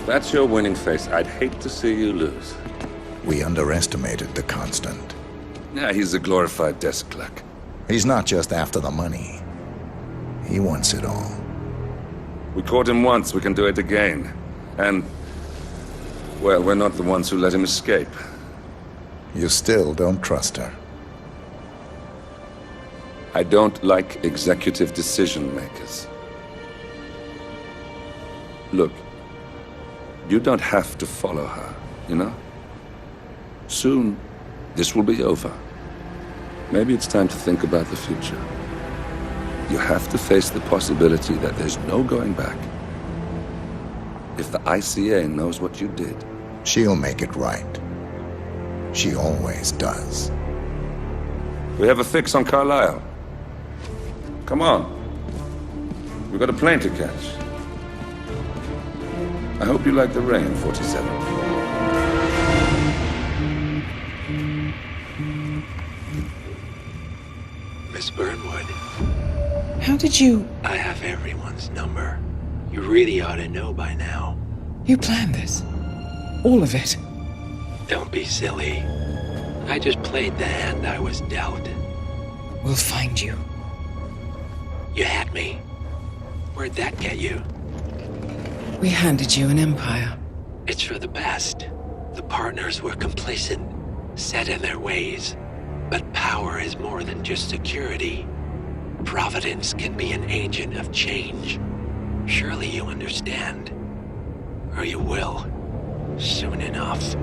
If that's your winning face, I'd hate to see you lose. We underestimated the Constant. Yeah, he's a glorified desk clerk. He's not just after the money. He wants it all. We caught him once, we can do it again. And, well, we're not the ones who let him escape. You still don't trust her. I don't like executive decision makers. Look, you don't have to follow her, you know? Soon, this will be over. Maybe it's time to think about the future. You have to face the possibility that there's no going back. If the ICA knows what you did, She'll make it right. She always does. we have a fix on Carlisle. Come on. We've got a plane to catch. I hope you like the rain, 47. Miss Burnwood, How did you... I have everyone's number. You really ought to know by now. You planned this? All of it? Don't be silly. I just played the hand I was dealt. We'll find you. You had me. Where'd that get you? We handed you an empire. It's for the best. The partners were complacent, set in their ways. But power is more than just security. Providence can be an agent of change. Surely you understand. Or you will. Soon enough.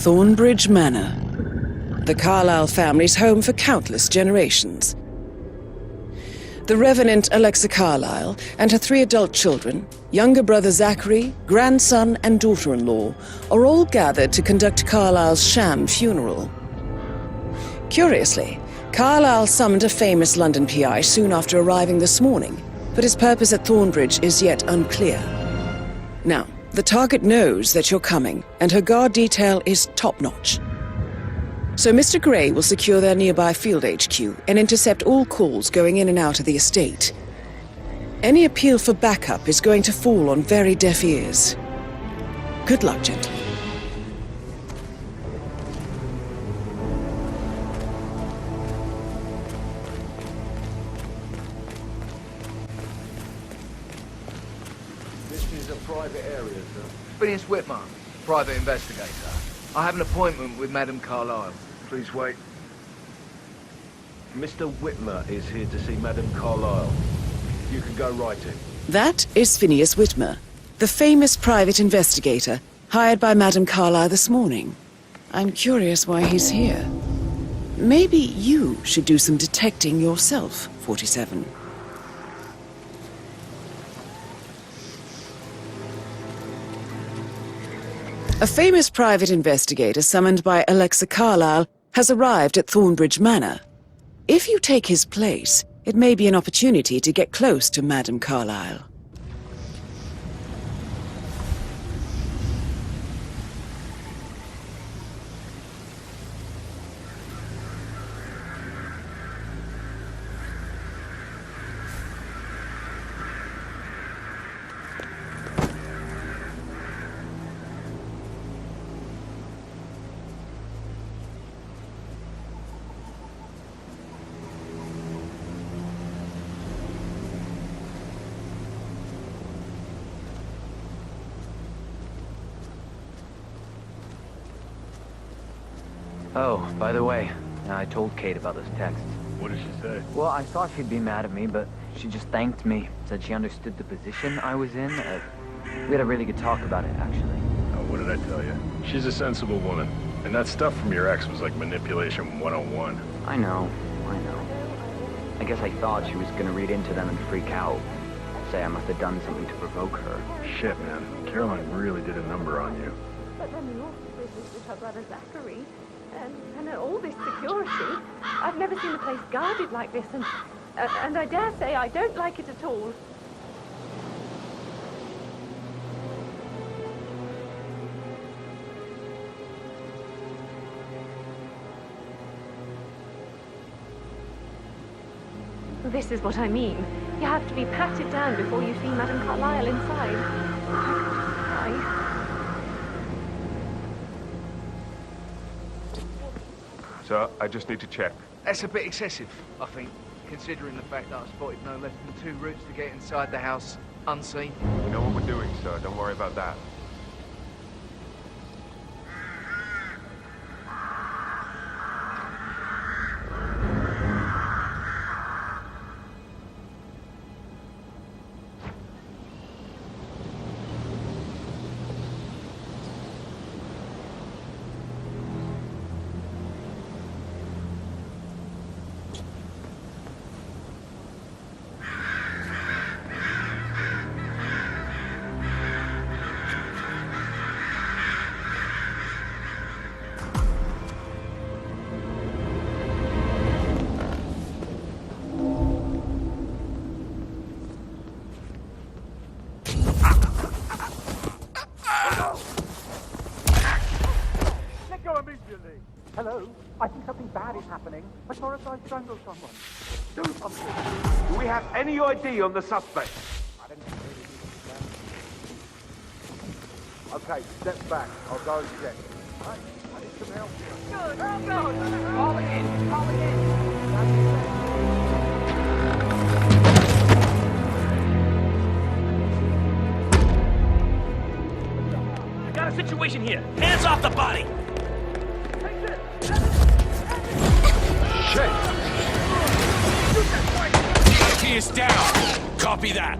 Thornbridge Manor. The Carlisle family's home for countless generations. The Revenant Alexa Carlisle and her 3 adult children, younger brother Zachary, grandson and daughter-in-law, are all gathered to conduct Carlisle's sham funeral. Curiously, Carlisle summoned a famous London PI soon after arriving this morning, but his purpose at Thornbridge is yet unclear. Now, the target knows that you're coming, and her guard detail is top-notch. So Mr. Gray will secure their nearby field HQ and intercept all calls going in and out of the estate. Any appeal for backup is going to fall on very deaf ears. Good luck, gentlemen. This is a private area, sir. Phineas Whitmer, private investigator. I have an appointment with Madame Carlisle. Please wait. Mr. Whitmer is here to see Madame Carlisle. You can go right in. That is Phineas Whitmer, the famous private investigator hired by Madame Carlisle this morning. I'm curious why he's here. Maybe you should do some detecting yourself, 47. A famous private investigator summoned by Alexa Carlisle has arrived at Thornbridge Manor. If you take his place, it may be an opportunity to get close to Madame Carlisle. Oh, by the way, I told Kate about this text. What did she say? Well, I thought she'd be mad at me, but she just thanked me. Said she understood the position I was in. We had a really good talk about it, actually. Oh, what did I tell you? She's a sensible woman. And that stuff from your ex was like manipulation 101. I know. I guess I thought she was gonna read into them and freak out. Say I must have done something to provoke her. Shit, man. Caroline really did a number on you. But then the awful business with her brother Zachary, and all this security. I've never seen the place guarded like this, and I dare say I don't like it at all. This is what I mean. You have to be patted down before you see Madame Carlyle inside. I could cry. So, I just need to check. That's a bit excessive, I think, considering the fact that I spotted no less than 2 routes to get inside the house unseen. We know what we're doing, sir. Don't worry about that. Hello? I think something bad is happening. I saw a guy strangle someone. Do something. Do we have any ID on the suspect? I didn't really Okay, step back. I'll go and check. Right, I need some help here. Good, good. Call again. I got a situation here. Hands off the body! Shit! He is down. Copy that.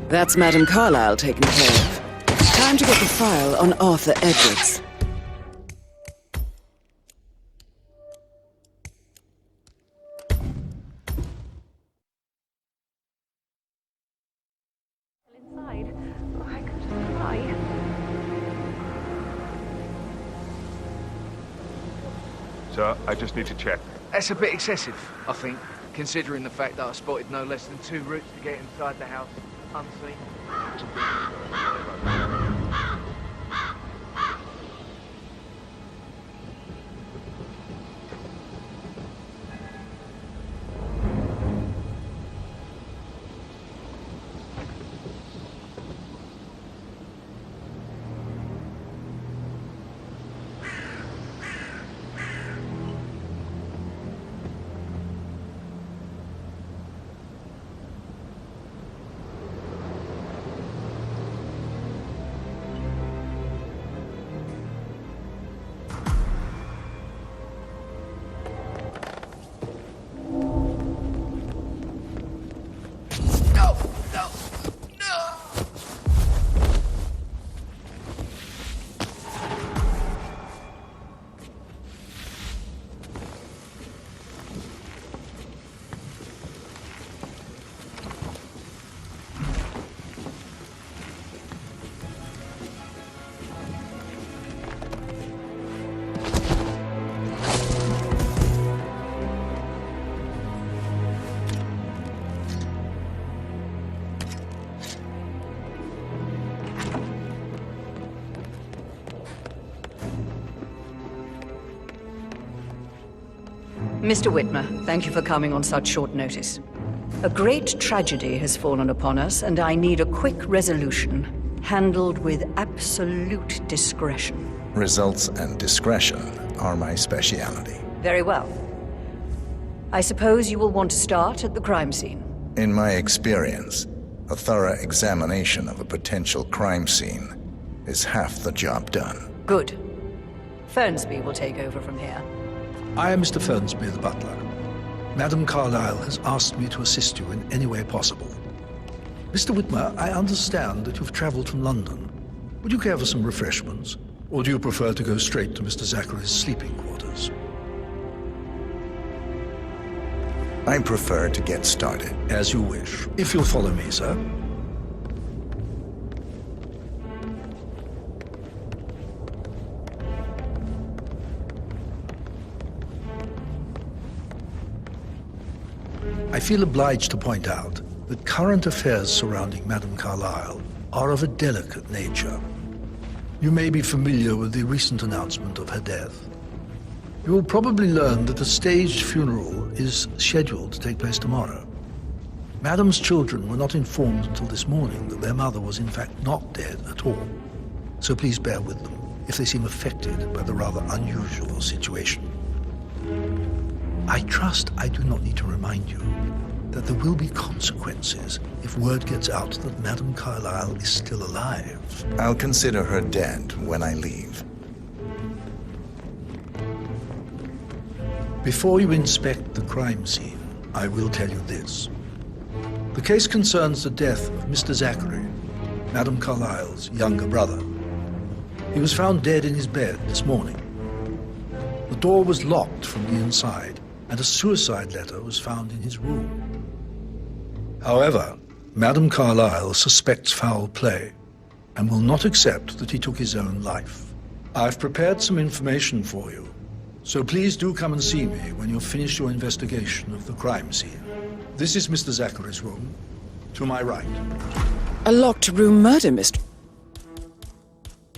That's Madame Carlyle taken care of. Time to get the file on Arthur Edwards. Inside. Oh, I could cry. So, I just need to check. That's a bit excessive, I think, considering the fact that I spotted no less than 2 routes to get inside the house unseen. Mr. Whitmer, thank you for coming on such short notice. A great tragedy has fallen upon us, and I need a quick resolution, handled with absolute discretion. Results and discretion are my speciality. Very well. I suppose you will want to start at the crime scene. In my experience, a thorough examination of a potential crime scene is half the job done. Good. Fernsby will take over from here. I am Mr. Fernsby, the butler. Madame Carlyle has asked me to assist you in any way possible. Mr. Whitmer, I understand that you've traveled from London. Would you care for some refreshments? Or do you prefer to go straight to Mr. Zachary's sleeping quarters? I prefer to get started. As you wish. If you'll follow me, sir. I feel obliged to point out that current affairs surrounding Madame Carlyle are of a delicate nature. You may be familiar with the recent announcement of her death. You will probably learn that a staged funeral is scheduled to take place tomorrow. Madame's children were not informed until this morning that their mother was in fact not dead at all. So please bear with them if they seem affected by the rather unusual situation. I trust I do not need to remind you that there will be consequences if word gets out that Madame Carlyle is still alive. I'll consider her dead when I leave. Before you inspect the crime scene, I will tell you this. The case concerns the death of Mr. Zachary, Madame Carlyle's younger brother. He was found dead in his bed this morning. The door was locked from the inside, and a suicide letter was found in his room. However, Madame Carlyle suspects foul play and will not accept that he took his own life. I've prepared some information for you, so please do come and see me when you've finished your investigation of the crime scene. This is Mr. Zachary's room, to my right. A locked room murder mystery.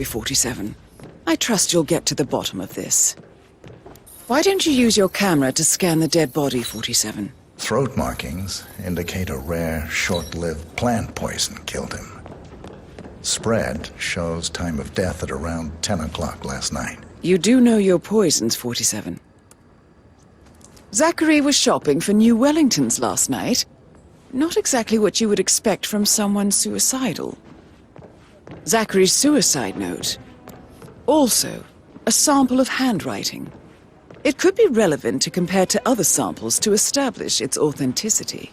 47. I trust you'll get to the bottom of this. Why don't you use your camera to scan the dead body, 47? Throat markings indicate a rare, short-lived plant poison killed him. Spread shows time of death at around 10 o'clock last night. You do know your poisons, 47. Zachary was shopping for new Wellingtons last night. Not exactly what you would expect from someone suicidal. Zachary's suicide note. Also, a sample of handwriting. It could be relevant to compare to other samples to establish its authenticity.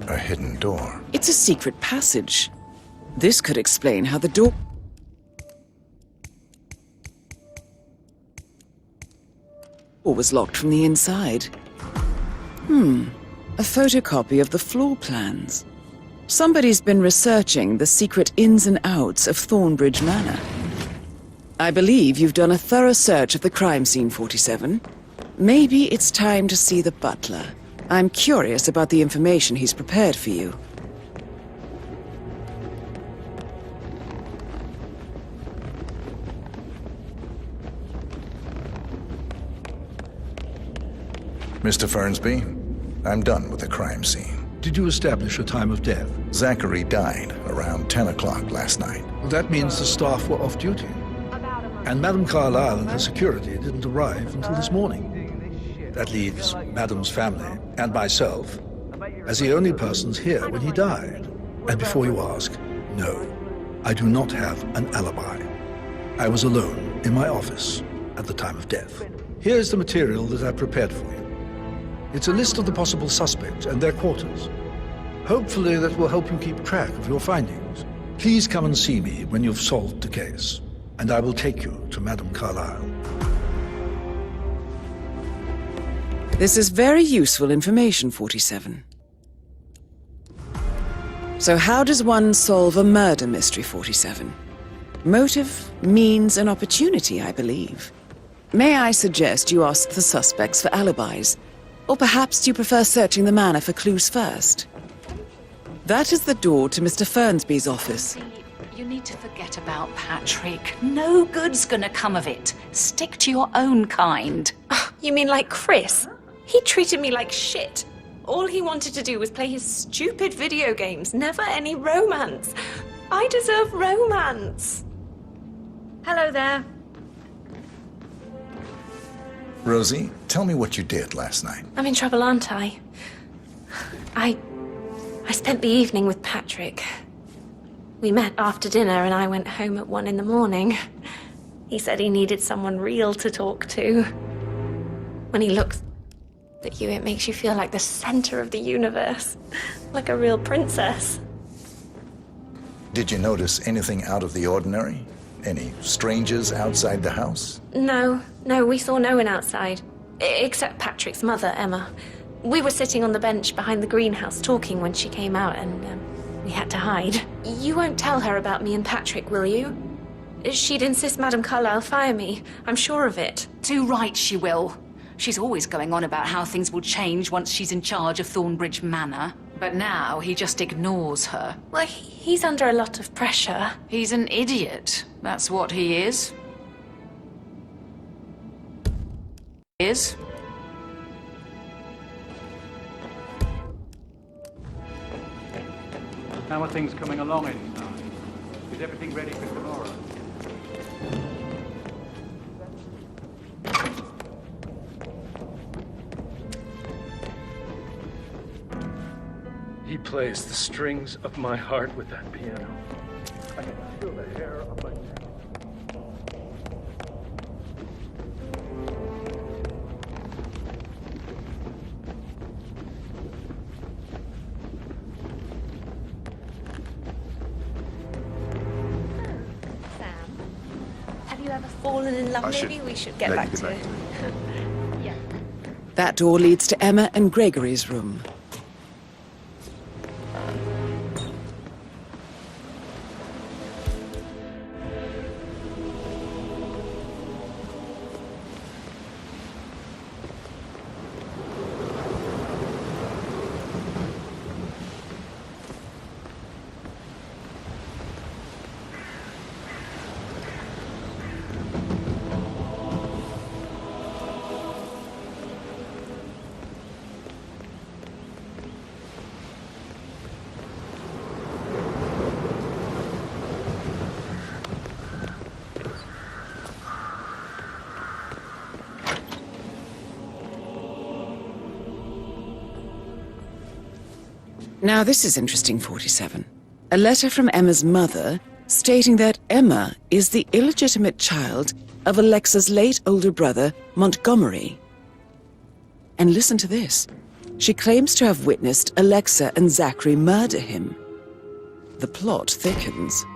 A hidden door. It's a secret passage. This could explain how the door was locked from the inside. A photocopy of the floor plans. Somebody's been researching the secret ins and outs of Thornbridge Manor. I believe you've done a thorough search of the crime scene, 47. Maybe it's time to see the butler. I'm curious about the information he's prepared for you. Mr. Fernsby, I'm done with the crime scene. Did you establish a time of death? Zachary died around 10 o'clock last night. Well, that means the staff were off duty. And Madame Carlyle and her security didn't arrive until this morning. That leaves Madame's family and myself as the only persons here when he died. And before you ask, no, I do not have an alibi. I was alone in my office at the time of death. Here's the material that I prepared for you. It's a list of the possible suspects and their quarters. Hopefully that will help you keep track of your findings. Please come and see me when you've solved the case, and I will take you to Madame Carlyle. This is very useful information, 47. So how does one solve a murder mystery, 47? Motive, means, and opportunity, I believe. May I suggest you ask the suspects for alibis? Or perhaps you prefer searching the manor for clues first? That is the door to Mr. Fernsby's office. You need to forget about Patrick. No good's gonna come of it. Stick to your own kind. You mean like Chris? He treated me like shit. All he wanted to do was play his stupid video games, never any romance. I deserve romance. Hello there. Rosie, tell me what you did last night. I'm in trouble, aren't I? I spent the evening with Patrick. We met after dinner and I went home at 1 in the morning. He said he needed someone real to talk to. When he looks at you, it makes you feel like the center of the universe. Like a real princess. Did you notice anything out of the ordinary? Any strangers outside the house? No, we saw no one outside. Except Patrick's mother, Emma. We were sitting on the bench behind the greenhouse talking when she came out, and we had to hide. You won't tell her about me and Patrick, will you? She'd insist Madame Carlyle fire me. I'm sure of it. Too right she will. She's always going on about how things will change once she's in charge of Thornbridge Manor. But now he just ignores her. Well, he's under a lot of pressure. He's an idiot. That's what he is. How are things coming along inside? Is everything ready for tomorrow? He plays the strings of my heart with that piano. I can feel the hair on my neck. Have you ever fallen in love? Maybe we should get back to it. Yeah. That door leads to Emma and Gregory's room. Now this is interesting, 47. A letter from Emma's mother stating that Emma is the illegitimate child of Alexa's late older brother, Montgomery. And listen to this. She claims to have witnessed Alexa and Zachary murder him. The plot thickens.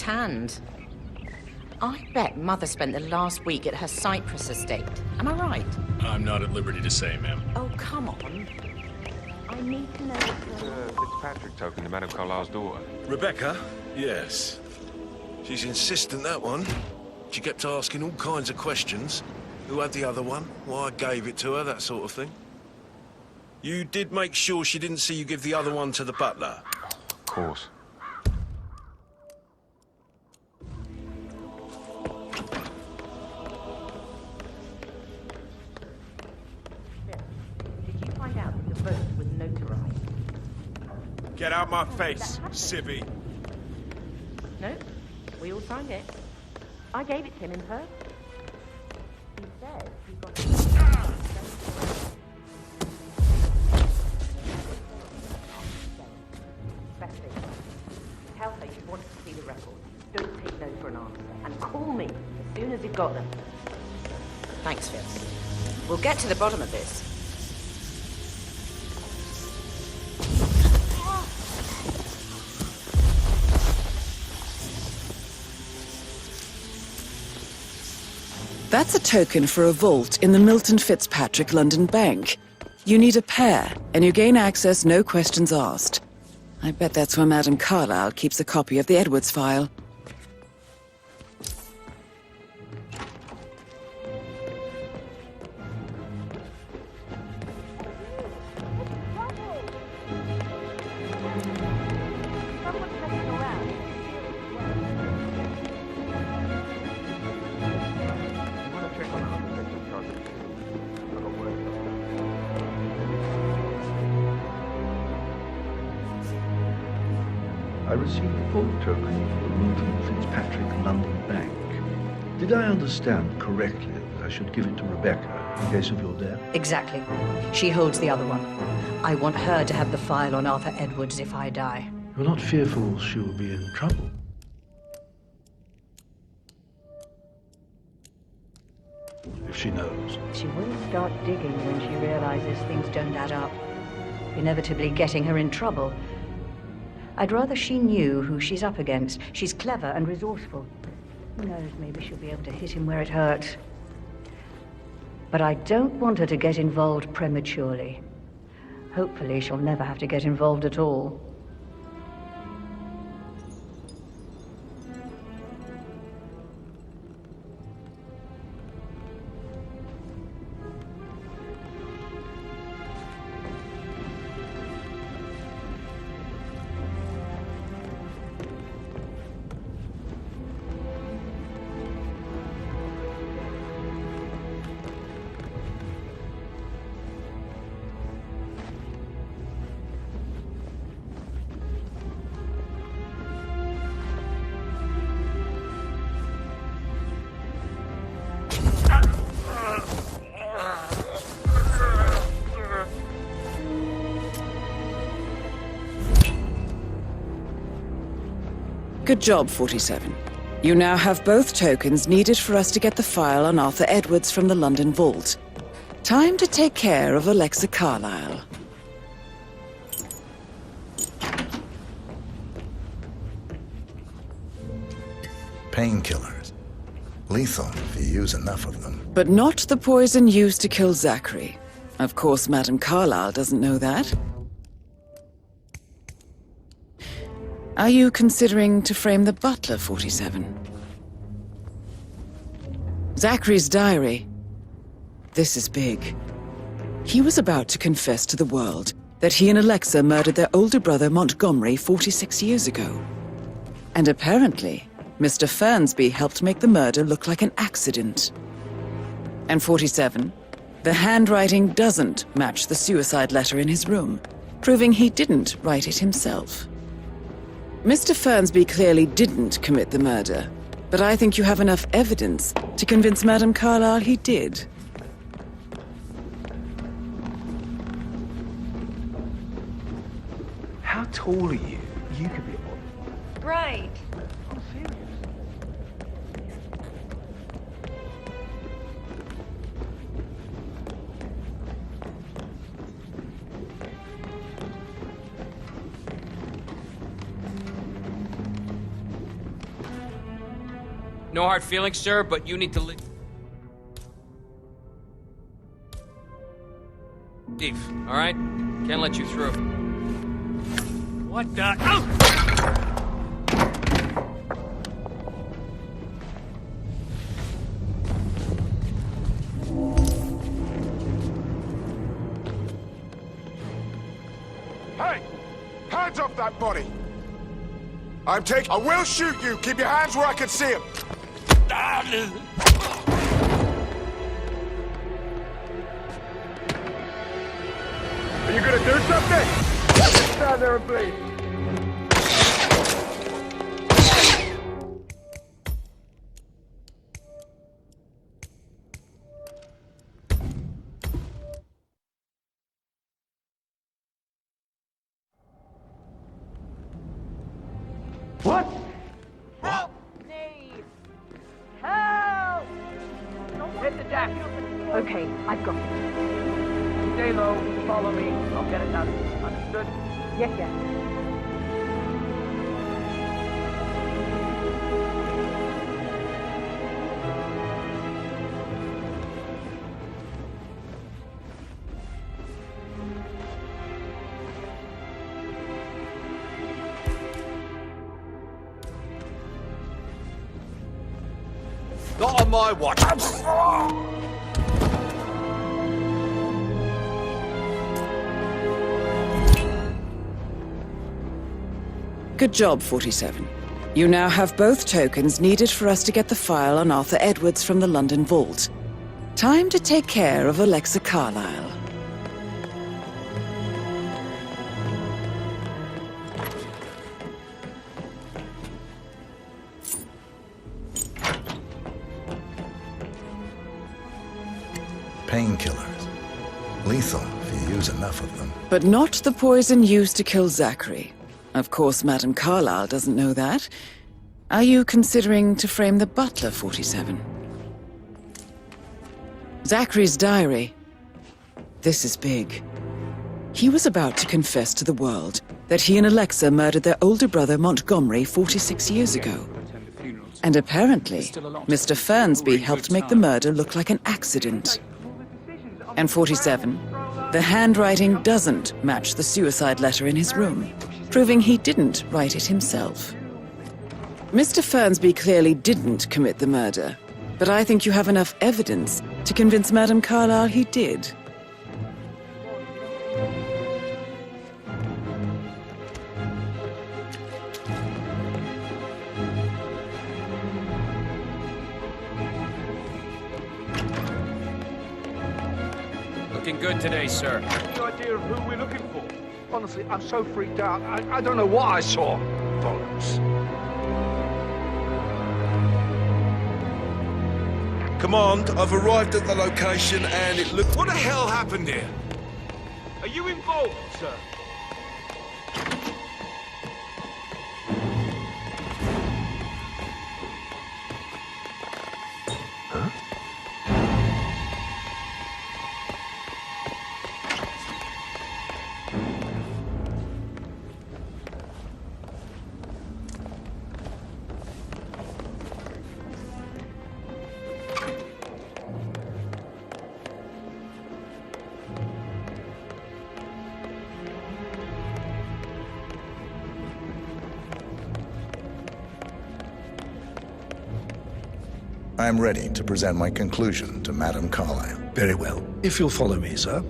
tanned. I bet Mother spent the last week at her Cyprus estate. Am I right? I'm not at liberty to say, ma'am. Oh, come on. I need to know... Fitzpatrick token, the man of Carlisle's daughter. Rebecca? Yes. She's insistent, that one. She kept asking all kinds of questions. Who had the other one? Why I gave it to her, that sort of thing. You did make sure she didn't see you give the other one to the butler? Of course. Did you find out that the vote was notarized? Get out my face, civvy. No, we all signed it. I gave it to him in person. He said he got it. Best thing. Tell her you want to see the record. Don't take no for an answer. And call me as soon as you've got them. Thanks, Fitz. We'll get to the bottom of this. That's a token for a vault in the Milton Fitzpatrick London Bank. You need a pair, and you gain access no questions asked. I bet that's where Madame Carlyle keeps a copy of the Edwards file. I received a vault token for the Milton Fitzpatrick London Bank. Did I understand correctly that I should give it to Rebecca in case of your death? Exactly. She holds the other one. I want her to have the file on Arthur Edwards if I die. You're not fearful she will be in trouble? If she knows. She will start digging when she realizes things don't add up, inevitably getting her in trouble. I'd rather she knew who she's up against. She's clever and resourceful. Who knows, maybe she'll be able to hit him where it hurts. But I don't want her to get involved prematurely. Hopefully she'll never have to get involved at all. Good job, 47. You now have both tokens needed for us to get the file on Arthur Edwards from the London Vault. Time to take care of Alexa Carlyle. Painkillers. Lethal if you use enough of them. But not the poison used to kill Zachary. Of course, Madame Carlyle doesn't know that. Are you considering to frame the butler, 47? Zachary's diary. This is big. He was about to confess to the world that he and Alexa murdered their older brother Montgomery 46 years ago. And apparently, Mr. Fernsby helped make the murder look like an accident. And 47, the handwriting doesn't match the suicide letter in his room, proving he didn't write it himself. Mr. Fernsby clearly didn't commit the murder, but I think you have enough evidence to convince Madame Carlyle he did. How tall are you? You could be a model. Right. I'm serious. No hard feelings, sir, but you need to leave. All right? Can't let you through. What the? Hey! Hands off that body! I will shoot you! Keep your hands where I can see them! Are you gonna do something? Stand there and bleed. What? Help me! Help! Hit the deck. Okay, I've got it. Stay low, follow me. I'll get it done. Understood? Yes, yes. Not on my watch. Good job, 47. You now have both tokens needed for us to get the file on Arthur Edwards from the London Vault. Time to take care of Alexa Carlyle. Painkillers. Lethal if you use enough of them. But not the poison used to kill Zachary. Of course, Madame Carlyle doesn't know that. Are you considering to frame the butler, 47? Zachary's diary. This is big. He was about to confess to the world that he and Alexa murdered their older brother Montgomery 46 years ago. And apparently, Mr. Fernsby helped make the murder look like an accident. And 47, the handwriting doesn't match the suicide letter in his room, proving he didn't write it himself. Mr. Fernsby clearly didn't commit the murder, but I think you have enough evidence to convince Madame Carlyle he did. Looking good today, sir. Any idea of who we're looking for? Honestly, I'm so freaked out. I don't know what I saw. Bollocks. Command, I've arrived at the location and it looked... What the hell happened here? Are you involved, sir? I am ready to present my conclusion to Madame Carlyle. Very well. If you'll follow me, sir.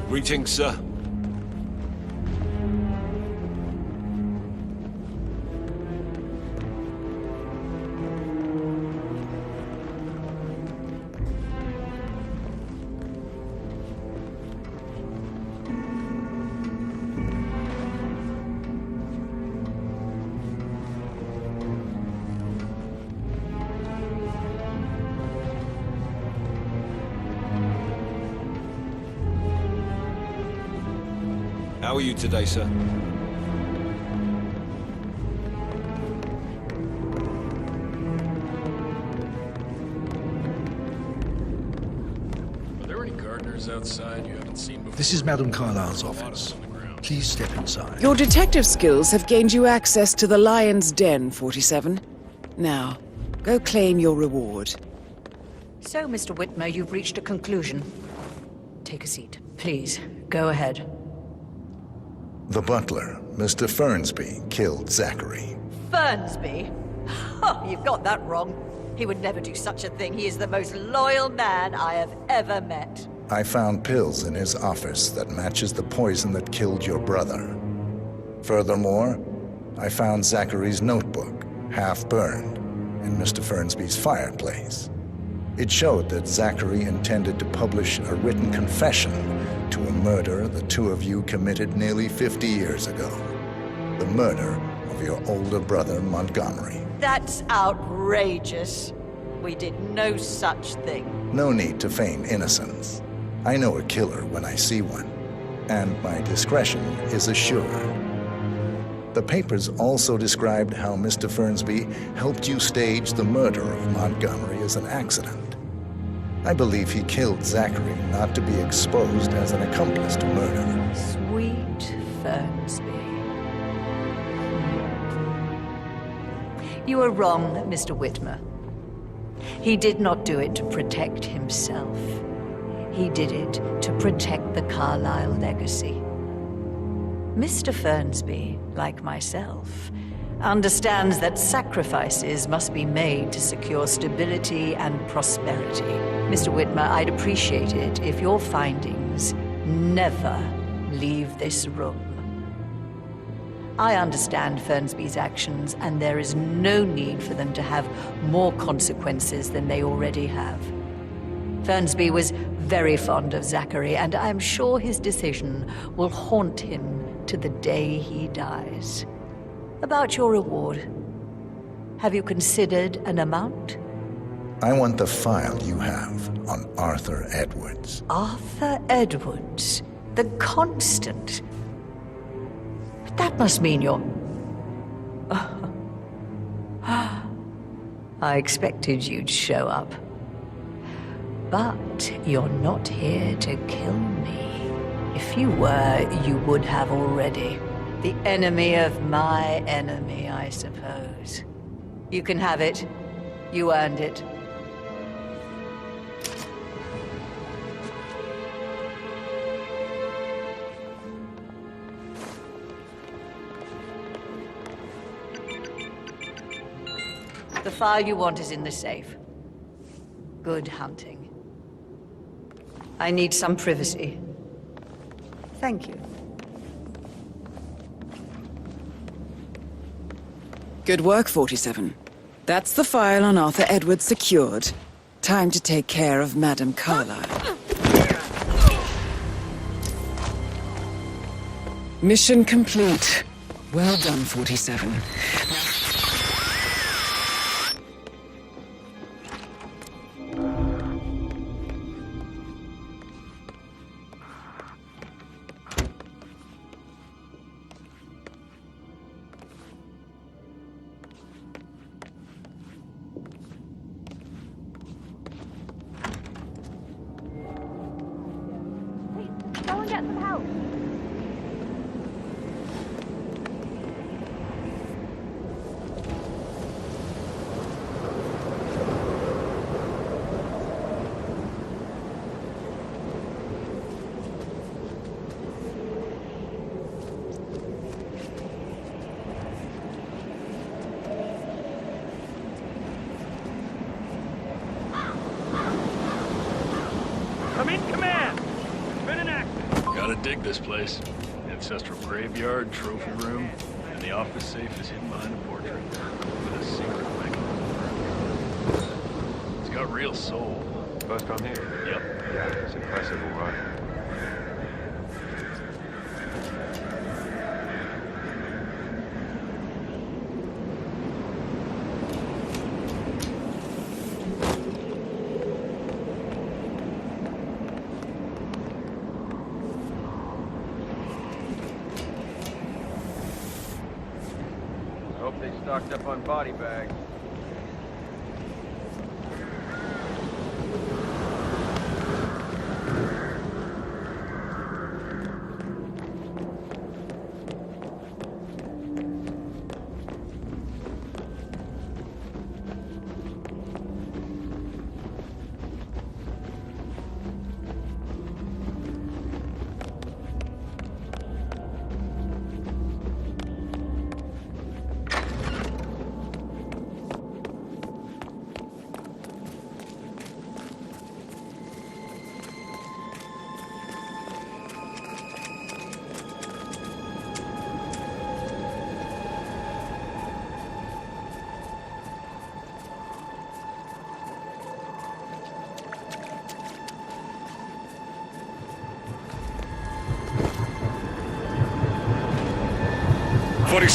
Greetings, sir. How are you today, sir? Are there any gardeners outside you haven't seen before? This is Madame Carlyle's office. Please step inside. Your detective skills have gained you access to the Lion's Den, 47. Now, go claim your reward. So, Mr. Whitmer, you've reached a conclusion. Take a seat. Please, go ahead. The butler, Mr. Fernsby, killed Zachary. Fernsby? Oh, you've got that wrong. He would never do such a thing. He is the most loyal man I have ever met. I found pills in his office that matches the poison that killed your brother. Furthermore, I found Zachary's notebook, half burned, in Mr. Fernsby's fireplace. It showed that Zachary intended to publish a written confession to a murder the two of you committed nearly 50 years ago. The murder of your older brother, Montgomery. That's outrageous. We did no such thing. No need to feign innocence. I know a killer when I see one, and my discretion is assured. The papers also described how Mr. Fernsby helped you stage the murder of Montgomery as an accident. I believe he killed Zachary not to be exposed as an accomplice to murder. Sweet Fernsby. You are wrong, Mr. Whitmer. He did not do it to protect himself. He did it to protect the Carlyle legacy. Mr. Fernsby, like myself, understands that sacrifices must be made to secure stability and prosperity. Mr. Whitmer, I'd appreciate it if your findings never leave this room. I understand Fernsby's actions, and there is no need for them to have more consequences than they already have. Fernsby was very fond of Zachary, and I'm sure his decision will haunt him to the day he dies. About your reward, have you considered an amount? I want the file you have on Arthur Edwards. Arthur Edwards, the Constant. That must mean you're... I expected you'd show up. But you're not here to kill me. If you were, you would have already. The enemy of my enemy, I suppose. You can have it. You earned it. The file you want is in the safe. Good hunting. I need some privacy. Thank you. Good work, 47. That's the file on Arthur Edwards secured. Time to take care of Madame Carlyle. Mission complete. Well done, 47. Go and get some help. Come in, command! Been an accident. Gotta dig this place. Ancestral graveyard, trophy room, and the office safe is hidden behind a portrait. With a secret mechanism. It's got real soul. First time here? Yep. Yeah, it's impressive, all right. stocked up on body bags.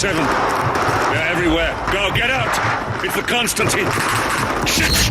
They're everywhere. Go, get out! It's the Constantine! Shit!